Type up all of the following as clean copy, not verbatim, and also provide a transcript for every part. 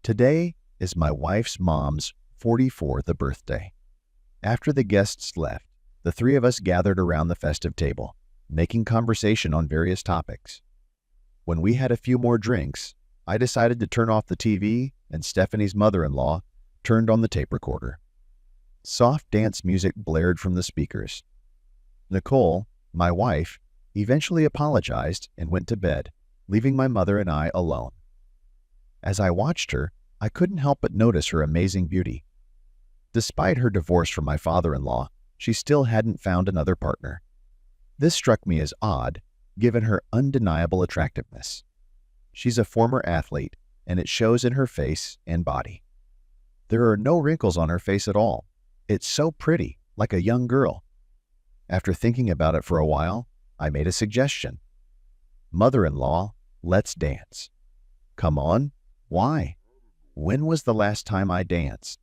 Today is my wife's mom's 44th birthday. After the guests left, the three of us gathered around the festive table, making conversation on various topics. When we had a few more drinks, I decided to turn off the TV, and Stephanie's mother-in-law turned on the tape recorder. Soft dance music blared from the speakers. Nicole, my wife, eventually apologized and went to bed, leaving my mother and I alone. As I watched her, I couldn't help but notice her amazing beauty. Despite her divorce from my father-in-law, she still hadn't found another partner. This struck me as odd, given her undeniable attractiveness. She's a former athlete, and it shows in her face and body. There are no wrinkles on her face at all. It's so pretty, like a young girl. After thinking about it for a while, I made a suggestion. "Mother-in-law, let's dance." "Come on. Why?" "When was the last time I danced?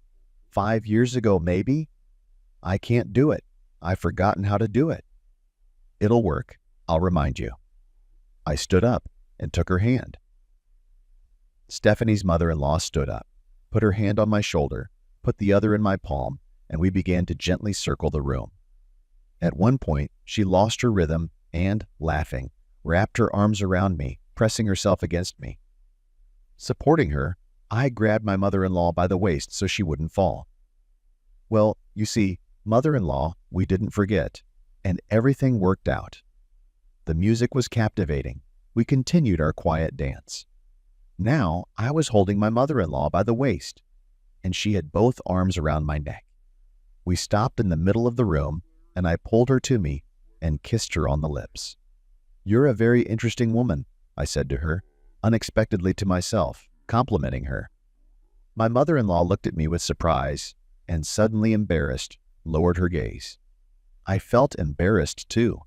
5 years ago, maybe?" "I can't do it. I've forgotten how to do it." "It'll work. I'll remind you." I stood up and took her hand. Stephanie's mother-in-law stood up, put her hand on my shoulder, put the other in my palm, and we began to gently circle the room. At one point, she lost her rhythm and, laughing, wrapped her arms around me, pressing herself against me. Supporting her, I grabbed my mother-in-law by the waist so she wouldn't fall. Well, you see, mother-in-law, we didn't forget, and everything worked out. The music was captivating. We continued our quiet dance. Now I was holding my mother-in-law by the waist, and she had both arms around my neck. We stopped in the middle of the room, and I pulled her to me and kissed her on the lips. "You're a very interesting woman," I said to her, unexpectedly to myself, complimenting her. My mother-in-law looked at me with surprise and, suddenly embarrassed, lowered her gaze. I felt embarrassed too.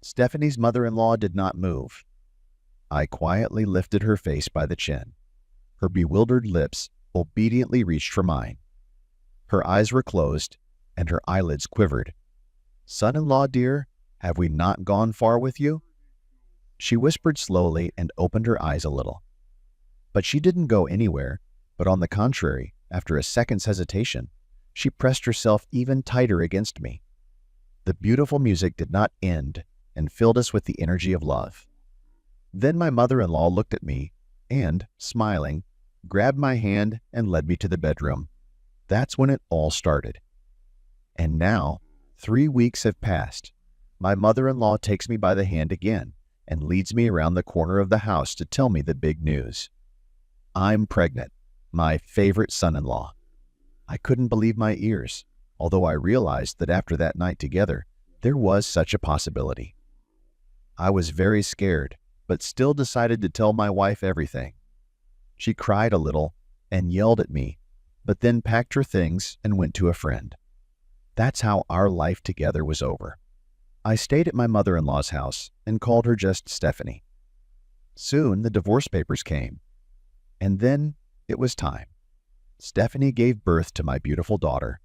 Stephanie's mother-in-law did not move. I quietly lifted her face by the chin. Her bewildered lips obediently reached for mine. Her eyes were closed, and her eyelids quivered. "Son-in-law, dear, have we not gone far with you?" She whispered slowly and opened her eyes a little. But she didn't go anywhere, but on the contrary, after a second's hesitation, she pressed herself even tighter against me. The beautiful music did not end and filled us with the energy of love. Then my mother-in-law looked at me and, smiling, grabbed my hand and led me to the bedroom. That's when it all started. And now, 3 weeks have passed. My mother-in-law takes me by the hand again and leads me around the corner of the house to tell me the big news. I'm pregnant, my favorite son-in-law. I couldn't believe my ears, although I realized that after that night together, there was such a possibility. I was very scared, but still decided to tell my wife everything. She cried a little and yelled at me, but then packed her things and went to a friend. That's how our life together was over. I stayed at my mother-in-law's house and called her just Stephanie. Soon the divorce papers came, and then it was time. Stephanie gave birth to my beautiful daughter.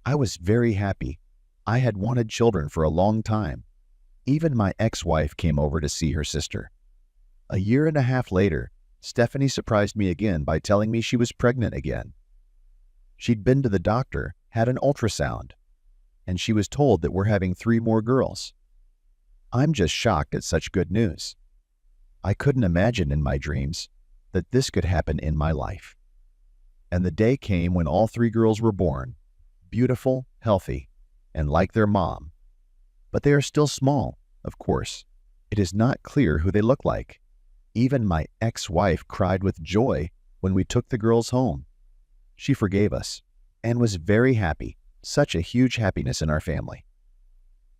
I was very happy. I had wanted children for a long time. Even my ex-wife came over to see her sister. A year and a half later, Stephanie surprised me again by telling me she was pregnant again. She'd been to the doctor, had an ultrasound, and she was told that we're having 3 more girls. I'm just shocked at such good news. I couldn't imagine in my dreams that this could happen in my life. And the day came when all 3 girls were born, beautiful, healthy, and like their mom. But they are still small, of course. It is not clear who they look like. Even my ex-wife cried with joy when we took the girls home. She forgave us and was very happy, such a huge happiness in our family.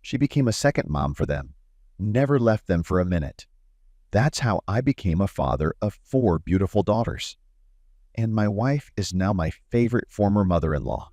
She became a second mom for them, never left them for a minute. That's how I became a father of 4 beautiful daughters. And my wife is now my favorite former mother-in-law.